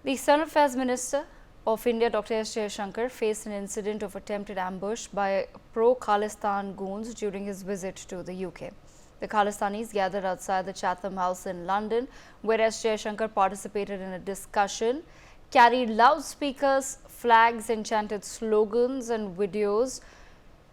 The Son Affairs Minister of India, Dr. S. Jaishankar, faced an incident of attempted ambush by pro-Khalistan goons during his visit to the UK. The Khalistanis gathered outside the Chatham House in London, where S. Jaishankar participated in a discussion, carried loudspeakers, flags and chanted slogans, and videos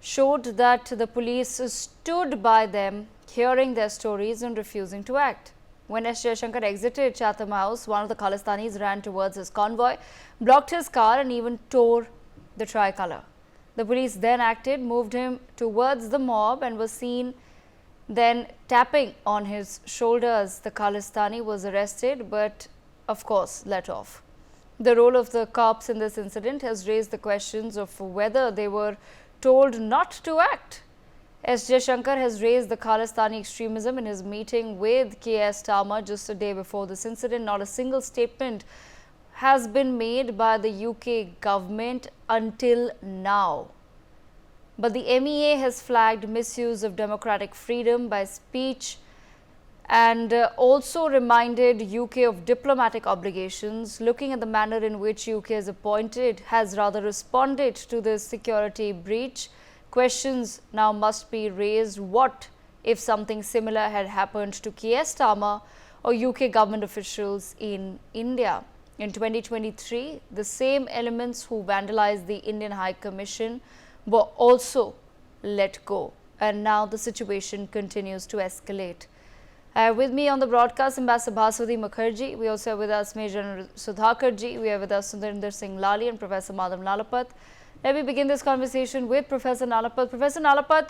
showed that the police stood by them, hearing their stories and refusing to act. When S. Jaishankar exited Chatham House, one of the Khalistanis ran towards his convoy, blocked his car and even tore the tricolour. The police then acted, moved him towards the mob and was seen then tapping on his shoulders. The Khalistani was arrested but, of course, let off. The role of the cops in this incident has raised the questions of whether they were told not to act. S. Jaishankar has raised the Khalistani extremism in his meeting with K.S. Starmer just a day before this incident. Not a single statement has been made by the UK government until now. But the MEA has flagged misuse of democratic freedom by speech and also reminded UK of diplomatic obligations. Looking at the manner in which UK has rather responded to this security breach, questions now must be raised. What if something similar had happened to K.S. Starmer or UK government officials in India? In 2023, the same elements who vandalized the Indian High Commission were also let go, and now the situation continues to escalate. With me on the broadcast, Ambassador Bhaswati Mukherjee. We also have with us Major General Sudhakarji. We have with us Sundarinder Singh Lali and Professor Madhav Nalapat. Let me begin this conversation with Professor Nalapat. Professor Nalapat,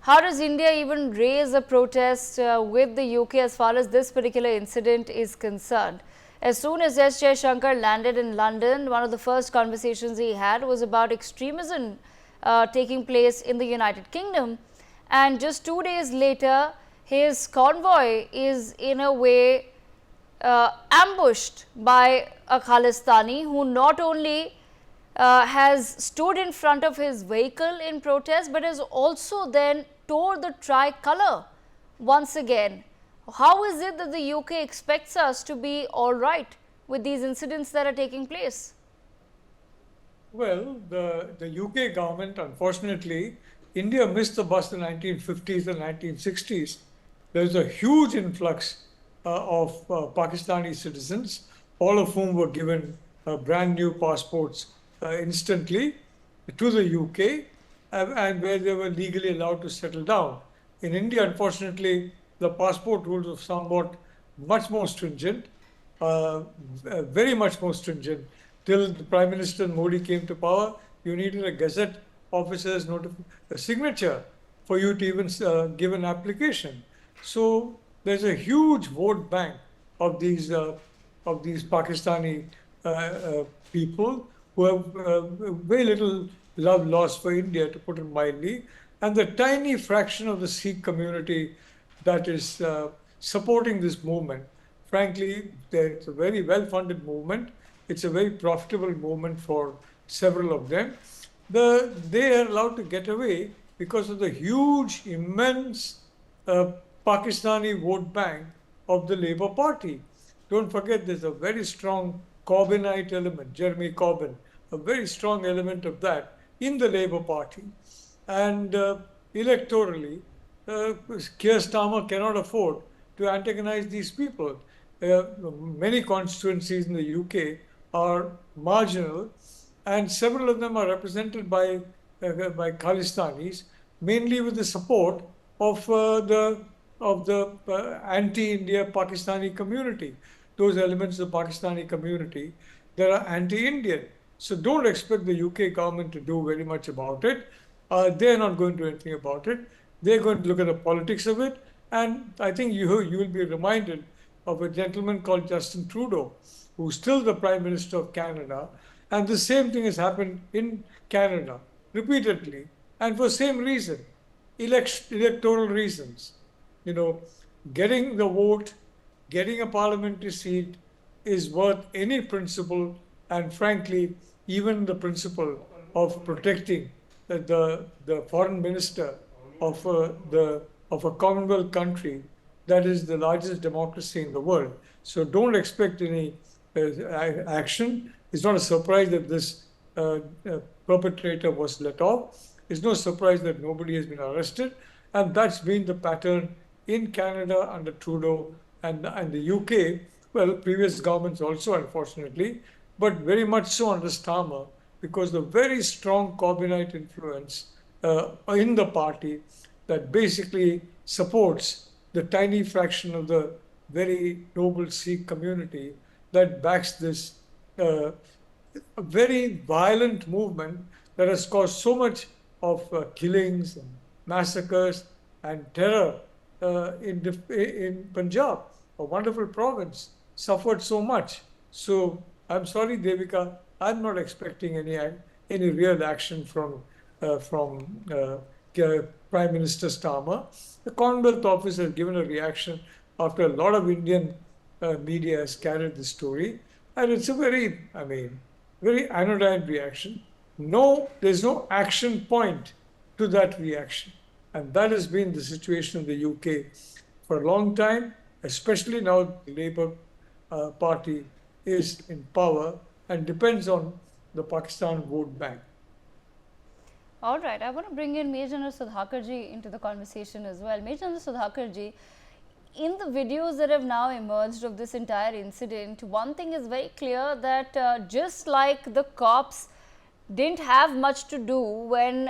how does India even raise a protest with the UK as far as this particular incident is concerned? As soon as S. Jaishankar landed in London, one of the first conversations he had was about extremism taking place in the United Kingdom. And just 2 days later, his convoy is in a way ambushed by a Khalistani who not only has stood in front of his vehicle in protest, but has also then tore the tricolour once again. How is it that the UK expects us to be all right with these incidents that are taking place? Well, the UK government, unfortunately, India missed the bus in the 1950s and 1960s. There's a huge influx of Pakistani citizens, all of whom were given brand new passports instantly to the UK, and where they were legally allowed to settle down. In India, unfortunately, the passport rules are somewhat much more stringent, very much more stringent. Till the Prime Minister Modi came to power, you needed a Gazette officer's signature for you to even give an application. So there's a huge vote bank of these Pakistani people who have very little love lost for India, to put it mildly, and the tiny fraction of the Sikh community that is supporting this movement. Frankly, it's a very well-funded movement. It's a very profitable movement for several of them. They are allowed to get away because of the huge, immense Pakistani vote bank of the Labour Party. Don't forget, there's a very strong Corbynite element, Jeremy Corbyn, a very strong element of that in the Labour Party. And electorally, Keir Starmer cannot afford to antagonize these people. Many constituencies in the UK are marginal, and several of them are represented by Khalistanis, mainly with the support of the anti-India Pakistani community. Those elements of the Pakistani community that are anti-Indian. So don't expect the UK government to do very much about it. They're not going to do anything about it. They're going to look at the politics of it. And I think you will be reminded of a gentleman called Justin Trudeau, who's still the Prime Minister of Canada. And the same thing has happened in Canada repeatedly. And for the same reason, electoral reasons. You know, getting the vote, getting a parliamentary seat is worth any principle, and frankly, even the principle of protecting the foreign minister of a Commonwealth country that is the largest democracy in the world. So don't expect any action. It's not a surprise that this perpetrator was let off. It's no surprise that nobody has been arrested. And that's been the pattern in Canada under Trudeau and the UK. Well, previous governments also, unfortunately, but very much so under Starmer, because the very strong Corbynite influence in the party that basically supports the tiny fraction of the very noble Sikh community that backs this a very violent movement that has caused so much of killings and massacres and terror in Punjab, a wonderful province, suffered so much. So I'm sorry, Devika, I'm not expecting any real action from Prime Minister Starmer. The Commonwealth Office has given a reaction after a lot of Indian media has carried the story, and it's a very anodyne reaction. No, there's no action point to that reaction. And that has been the situation in the UK for a long time, especially now the Labour Party is in power and depends on the Pakistan vote bank. All right, I want to bring in Major General Sudhakarji into the conversation as well. Major General Sudhakarji, in the videos that have now emerged of this entire incident, one thing is very clear that just like the cops didn't have much to do when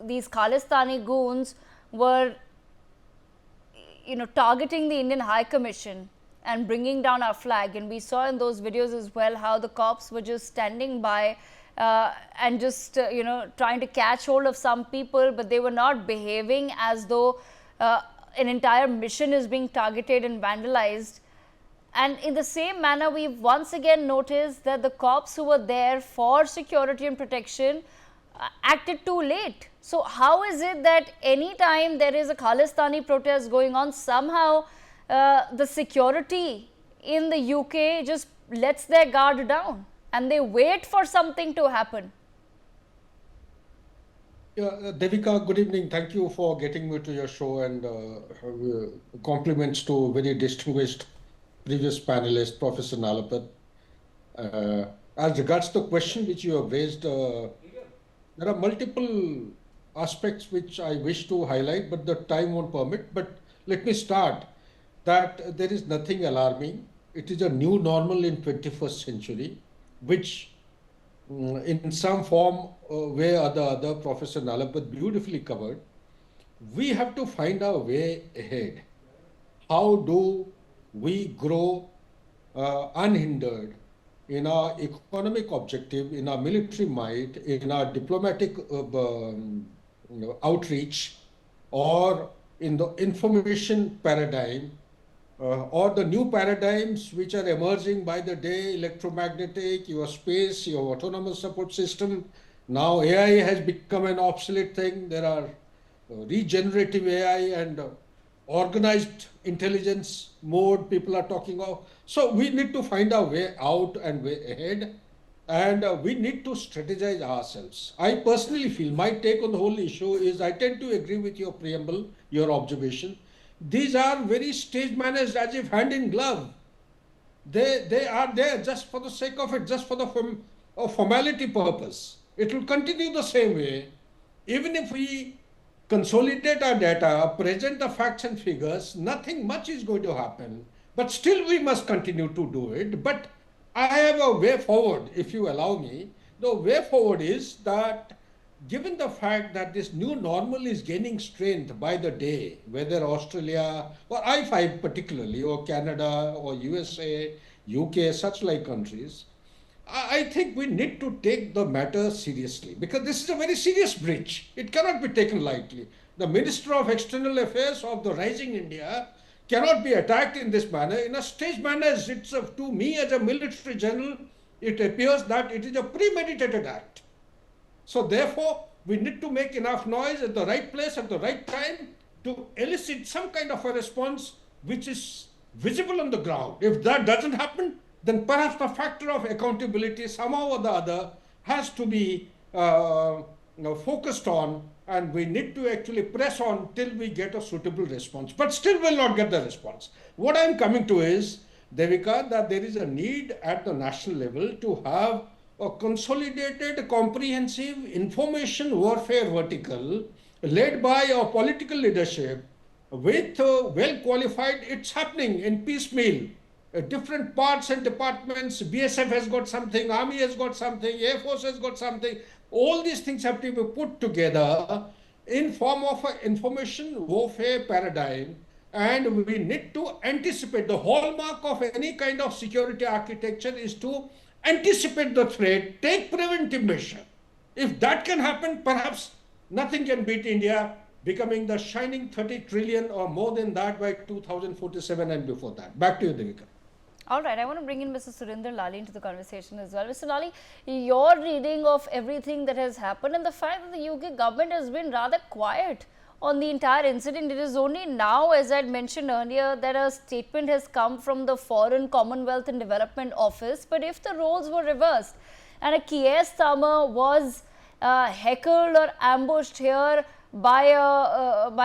these Khalistani goons were, targeting the Indian High Commission and bringing down our flag, and we saw in those videos as well how the cops were just standing by and just trying to catch hold of some people, but they were not behaving as though an entire mission is being targeted and vandalized. And in the same manner, we've once again noticed that the cops who were there for security and protection acted too late. So how is it that anytime there is a Khalistani protest going on, somehow the security in the UK just lets their guard down and they wait for something to happen? Yeah, Devika, good evening. Thank you for getting me to your show, and compliments to very distinguished previous panelist, Professor Nalapat. As regards the question which you have raised, there are multiple aspects which I wish to highlight, but the time won't permit. But let me start that there is nothing alarming. It is a new normal in 21st century, which in some form, way or the other, Professor Nalapat beautifully covered. We have to find our way ahead. How do we grow unhindered in our economic objective, in our military might, in our diplomatic outreach, or in the information paradigm, or the new paradigms which are emerging by the day, electromagnetic, your space, your autonomous support system. Now AI has become an obsolete thing. There are regenerative AI and organized intelligence mode people are talking of. So we need to find our way out and way ahead, and we need to strategize ourselves. I personally feel, my take on the whole issue is, I tend to agree with your preamble, your observation. These are very stage managed as if hand in glove. They are there just for the sake of it, just for the formality purpose. It will continue the same way. Even if we consolidate our data, present the facts and figures, nothing much is going to happen. But still we must continue to do it. But I have a way forward, if you allow me. The way forward is that, given the fact that this new normal is gaining strength by the day, whether Australia or I5 particularly, or Canada or USA, UK, such like countries, I think we need to take the matter seriously, because this is a very serious breach. It cannot be taken lightly. The Minister of External Affairs of the rising India cannot be attacked in this manner, in a staged manner. It's to me, as a military general, it appears that it is a premeditated act. So therefore, we need to make enough noise at the right place at the right time to elicit some kind of a response which is visible on the ground. If that doesn't happen, then perhaps the factor of accountability somehow or the other has to be focused on, and we need to actually press on till we get a suitable response. But still will not get the response. What I'm coming to is, Devika, that there is a need at the national level to have a consolidated, comprehensive information warfare vertical led by a political leadership with well qualified. It's happening in piecemeal. Different parts and departments, BSF has got something, Army has got something, Air Force has got something. All these things have to be put together in form of an information warfare paradigm, and we need to anticipate. The hallmark of any kind of security architecture is to anticipate the threat, take preventive measure. If that can happen, perhaps nothing can beat India becoming the shining 30 trillion or more than that by 2047 and before that. Back to you, Devika. All right, I want to bring in Mr. Surinder Lali into the conversation as well. Mr. Lali, your reading of everything that has happened and the fact that the UK government has been rather quiet on the entire incident. It is only now, as I had mentioned earlier, that a statement has come from the Foreign, Commonwealth and Development Office. But if the roles were reversed and a Keir Starmer was heckled or ambushed here by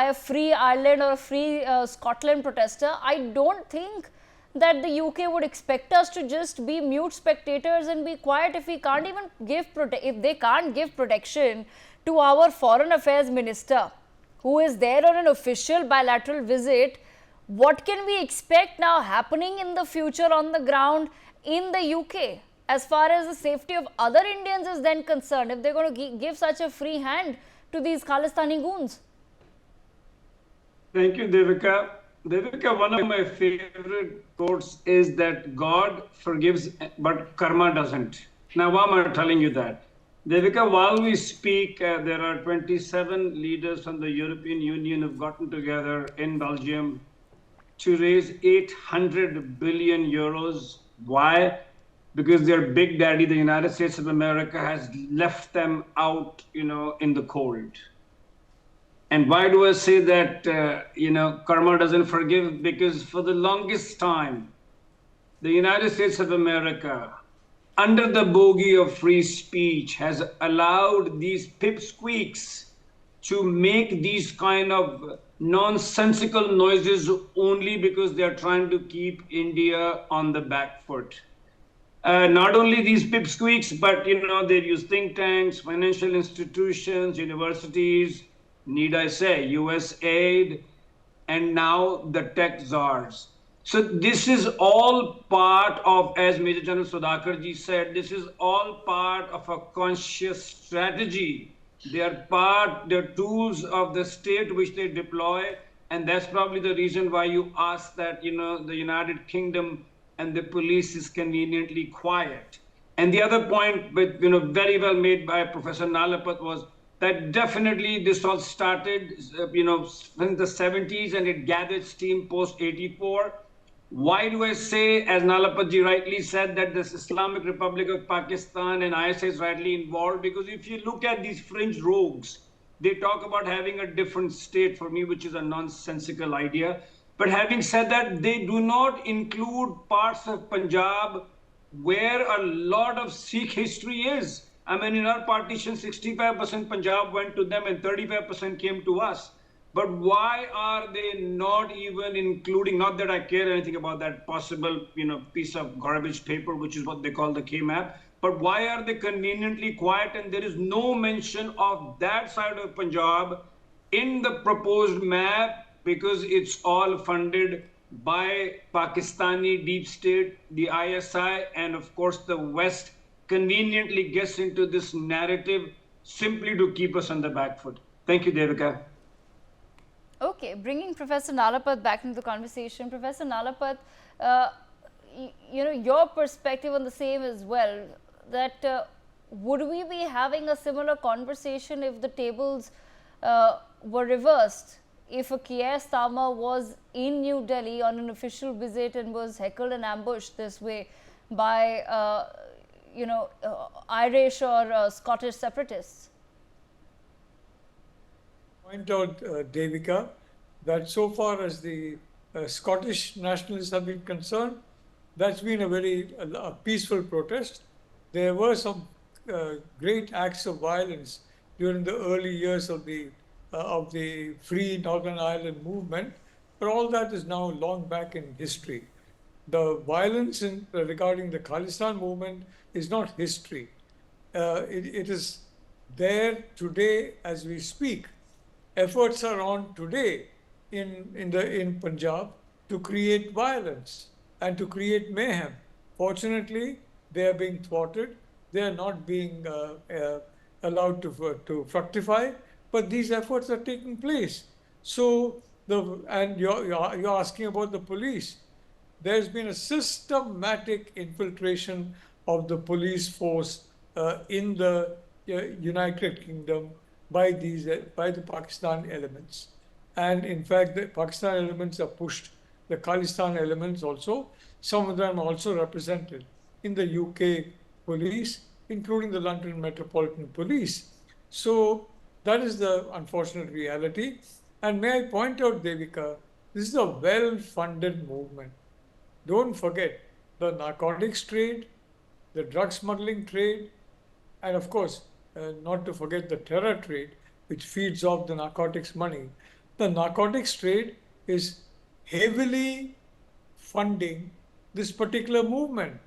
a free Ireland or a free Scotland protester, I don't think that the UK would expect us to just be mute spectators and be quiet if we can't even give if they can't give protection to our foreign affairs minister who is there on an official bilateral visit. What can we expect now happening in the future on the ground in the UK as far as the safety of other Indians is then concerned, if they're going to give such a free hand to these Khalistani goons? Thank you, Devika. Devika, one of my favorite quotes is that God forgives, but karma doesn't. Now, why am I telling you that? Devika, while we speak, there are 27 leaders from the European Union who've gotten together in Belgium to raise 800 billion euros. Why? Because their big daddy, the United States of America, has left them out, in the cold. And why do I say that, karma doesn't forgive? Because for the longest time, the United States of America, under the bogey of free speech, has allowed these pipsqueaks to make these kind of nonsensical noises only because they're trying to keep India on the back foot. Not only these pipsqueaks, but, they use think tanks, financial institutions, universities, need I say, US aid, and now the tech czars. So this is all part of, as Major General Sudhakarji said, this is all part of a conscious strategy. They're tools of the state which they deploy, and that's probably the reason why you asked that, the United Kingdom and the police is conveniently quiet. And the other point, but very well made by Professor Nalapat, was that definitely this all started, in the 70s, and it gathered steam post 84. Why do I say, as Nalapatji rightly said, that this Islamic Republic of Pakistan and ISIS is rightly involved? Because if you look at these fringe rogues, they talk about having a different state, for me, which is a nonsensical idea. But having said that, they do not include parts of Punjab where a lot of Sikh history is. I mean, in our partition, 65% Punjab went to them and 35% came to us. But why are they not even including, not that I care anything about that possible, piece of garbage paper, which is what they call the K-map, but why are they conveniently quiet and there is no mention of that side of Punjab in the proposed map? Because it's all funded by Pakistani deep state, the ISI, and of course the West conveniently gets into this narrative simply to keep us on the back foot. Thank you, Devika. Okay, bringing Professor Nalapat back into the conversation. Professor Nalapat, your perspective on the same as well, that would we be having a similar conversation if the tables were reversed? If a Keir Starmer was in New Delhi on an official visit and was heckled and ambushed this way by, Irish or Scottish separatists? Point out, Devika, that so far as the Scottish nationalists have been concerned, that's been a very peaceful protest. There were some great acts of violence during the early years of the Free Northern Ireland movement, but all that is now long back in history. the violence regarding the Khalistan movement is not history. It is there today as we speak. Efforts are on today in Punjab to create violence and to create mayhem. Fortunately, they are being thwarted. They are not being allowed to fructify, but these efforts are taking place. So you're asking about the police. There's been a systematic infiltration of the police force in the United Kingdom by the Pakistan elements, and in fact the Pakistan elements are pushed. The Khalistan elements also, some of them are also represented in the UK police, including the London Metropolitan Police. So that is the unfortunate reality. And may I point out, Devika, this is a well-funded movement. Don't forget the narcotics trade, the drug smuggling trade, and of course, not to forget the terror trade, which feeds off the narcotics money. The narcotics trade is heavily funding this particular movement.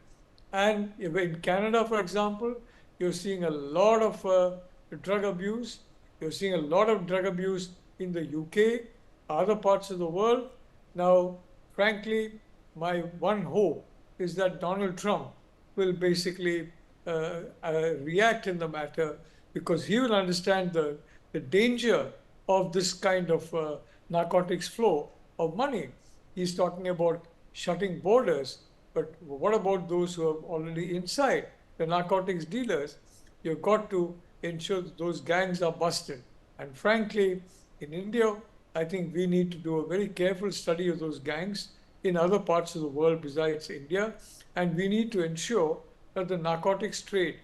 And in Canada, for example, you're seeing a lot of drug abuse. You're seeing a lot of drug abuse in the UK, other parts of the world. Now, frankly, my one hope is that Donald Trump will basically react in the matter, because he will understand the danger of this kind of narcotics flow of money. He's talking about shutting borders, but what about those who are already inside, the narcotics dealers? You've got to ensure that those gangs are busted. And frankly, in India, I think we need to do a very careful study of those gangs in other parts of the world besides India, and we need to ensure that the narcotics trade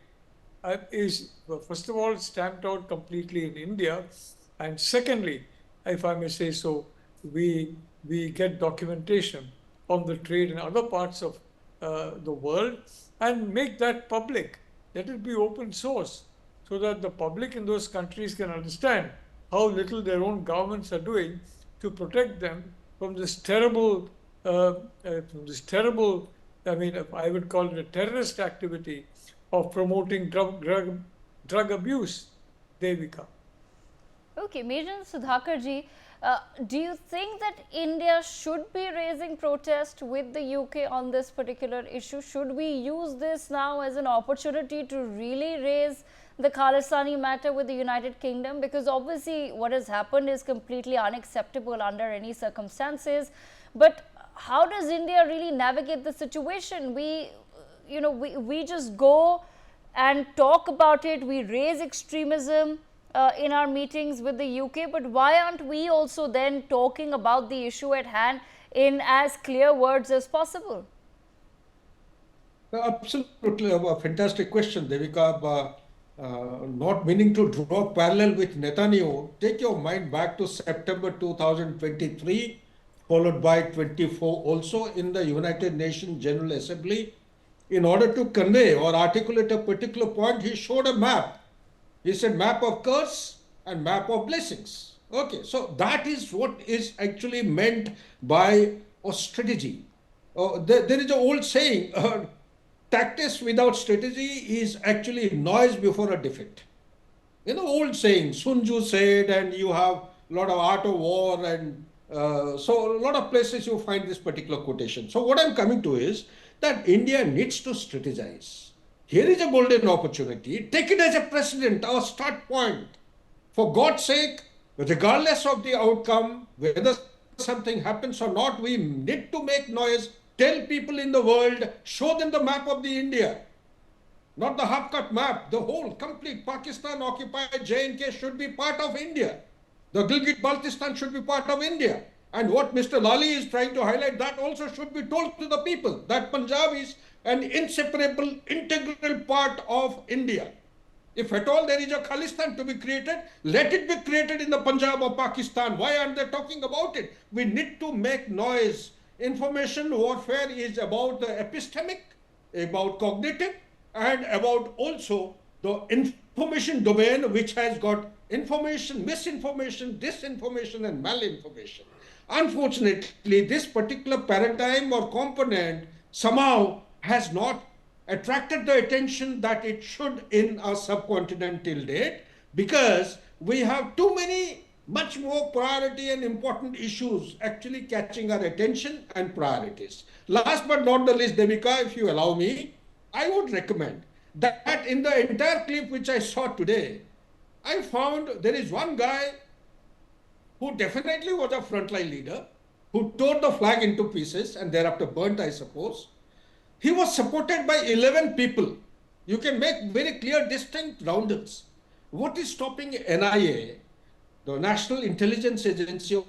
is, first of all, stamped out completely in India, and secondly, if I may say so, we get documentation on the trade in other parts of the world and make that public. Let it be open source so that the public in those countries can understand how little their own governments are doing to protect them from this terrible, I mean, I would call it a terrorist activity of promoting drug abuse, Devika. Okay, Major Sudhakar ji, do you think that India should be raising protest with the UK on this particular issue? Should we use this now as an opportunity to really raise the Khalistani matter with the United Kingdom? Because obviously what has happened is completely unacceptable under any circumstances. But how does India really navigate the situation? We just go and talk about it, we raise extremism in our meetings with the UK, but why aren't we also then talking about the issue at hand in as clear words as possible? Absolutely, a fantastic question, Devika. Not meaning to draw parallel with Netanyahu, take your mind back to September 2023, followed by 24 also in the United Nations General Assembly. In order to convey or articulate a particular point, he showed a map. He said map of curse and map of blessings. Okay, so that is what is actually meant by a strategy. There is an old saying, tactics without strategy is actually noise before a defeat. You know, old saying, Sun Tzu said, and you have a lot of art of war, and so a lot of places you find this particular quotation. So what I'm coming to is that India needs to strategize. Here is a golden opportunity. Take it as a precedent, our start point. For God's sake, regardless of the outcome, whether something happens or not, we need to make noise, tell people in the world, show them the map of the India. Not the half-cut map, the whole complete Pakistan occupied J&K should be part of India. The Gilgit-Baltistan should be part of India. And what Mr. Lali is trying to highlight, that also should be told to the people, that Punjab is an inseparable, integral part of India. If at all there is a Khalistan to be created, let it be created in the Punjab or Pakistan. Why aren't they talking about it? We need to make noise. Information warfare is about the epistemic, about cognitive, and about also the information domain, which has got information, misinformation, disinformation, and malinformation. Unfortunately, this particular paradigm or component somehow has not attracted the attention that it should in our subcontinent till date, because we have too many much more priority and important issues actually catching our attention and priorities. Last but not the least, Devika, if you allow me, I would recommend that in the entire clip which I saw today, I found there is one guy who definitely was a frontline leader, who tore the flag into pieces and thereafter burnt, I suppose. He was supported by 11 people. You can make very clear, distinct roundels. What is stopping NIA, the National Intelligence Agency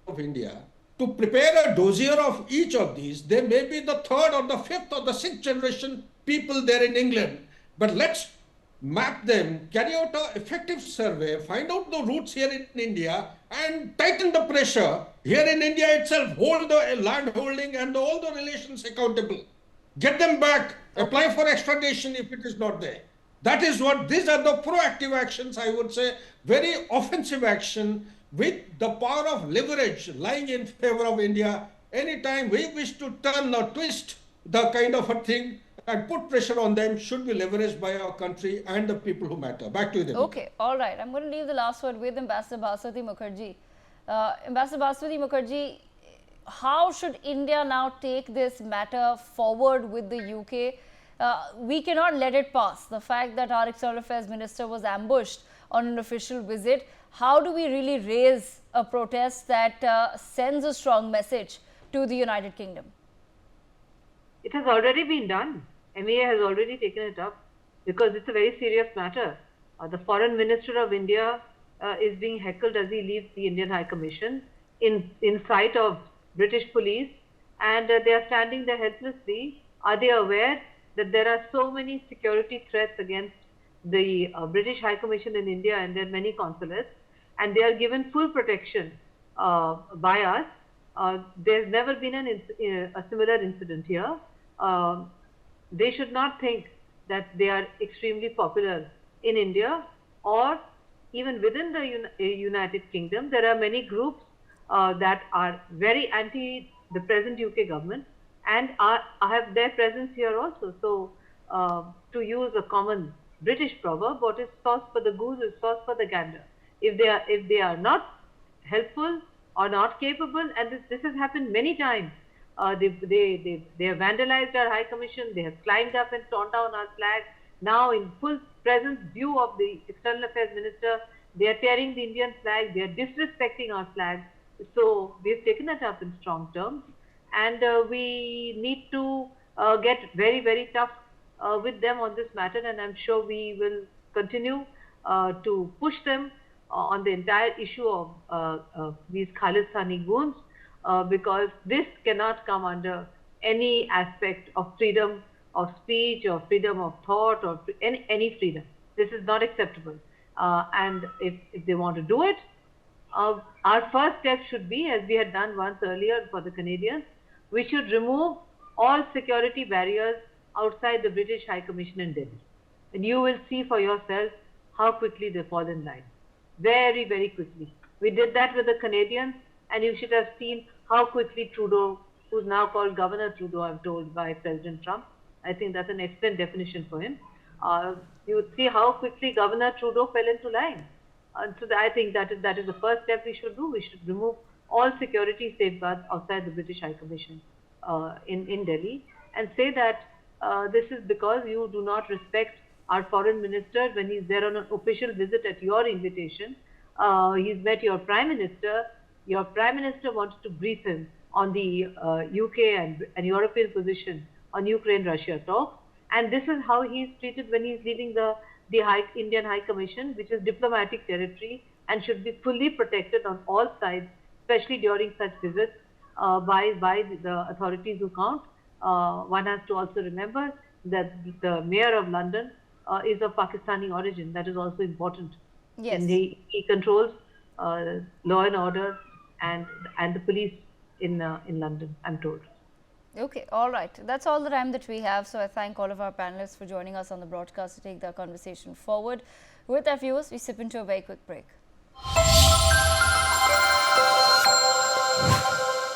of India, to prepare a dossier of each of these? There may be the third or the fifth or the sixth generation people there in England, but let's map them, carry out an effective survey, find out the roots here in India, and tighten the pressure here in India itself, hold the land holding and all the relations accountable. Get them back, apply for extradition if it is not there. That is what, these are the proactive actions, I would say, very offensive action with the power of leverage lying in favor of India. Anytime we wish to turn or twist the kind of a thing and put pressure on them, should be leveraged by our country and the people who matter. Back to you, Deepika. Okay, all right. I'm going to leave the last word with Ambassador Bhaswati Mukherjee. Ambassador Bhaswati Mukherjee, how should India now take this matter forward with the UK? We cannot let it pass. The fact that our External Affairs Minister was ambushed on an official visit, how do we really raise a protest that sends a strong message to the United Kingdom? It has already been done. MEA has already taken it up because it's a very serious matter. The Foreign Minister of India is being heckled as he leaves the Indian High Commission in sight of British police, and they are standing there helplessly. Are they aware that there are so many security threats against the British High Commission in India and their many consulates, and they are given full protection by us? There's never been a similar incident here. They should not think that they are extremely popular in India or even within the United Kingdom. There are many groups that are very anti the present UK government and have their presence here also. So to use a common British proverb, what is sauce for the goose is sauce for the gander. If they are not helpful or not capable, and this has happened many times. They have vandalized our High Commission, they have climbed up and torn down our flag. Now in full presence view of the External Affairs Minister, they are tearing the Indian flag, they are disrespecting our flag. So we have taken that up in strong terms, and we need to get very, very tough with them on this matter, and I'm sure we will continue to push them on the entire issue of these Khalistani goons. Because this cannot come under any aspect of freedom of speech or freedom of thought or any freedom. This is not acceptable. And if they want to do it, our first step should be, as we had done once earlier for the Canadians, we should remove all security barriers outside the British High Commission in Delhi. And you will see for yourself how quickly they fall in line. Very, very quickly. We did that with the Canadians, and you should have seen how quickly Trudeau, who's now called Governor Trudeau, I'm told, by President Trump. I think that's an excellent definition for him. You would see how quickly Governor Trudeau fell into line. So I think that is the first step we should do. We should remove all security safeguards outside the British High Commission in Delhi, and say that this is because you do not respect our foreign minister when he's there on an official visit at your invitation. He's met your prime minister. Your prime minister wanted to brief him on the UK and European position on Ukraine-Russia talks, and this is how he's treated when he's leaving the Indian High Commission, which is diplomatic territory and should be fully protected on all sides, especially during such visits by the authorities who count. One has to also remember that the mayor of London is of Pakistani origin. That is also important. Yes. And he controls law and order and the police in London, I'm told. Okay, all right. That's all the time that we have. So I thank all of our panelists for joining us on the broadcast to take the conversation forward. With our viewers, we sip into a very quick break.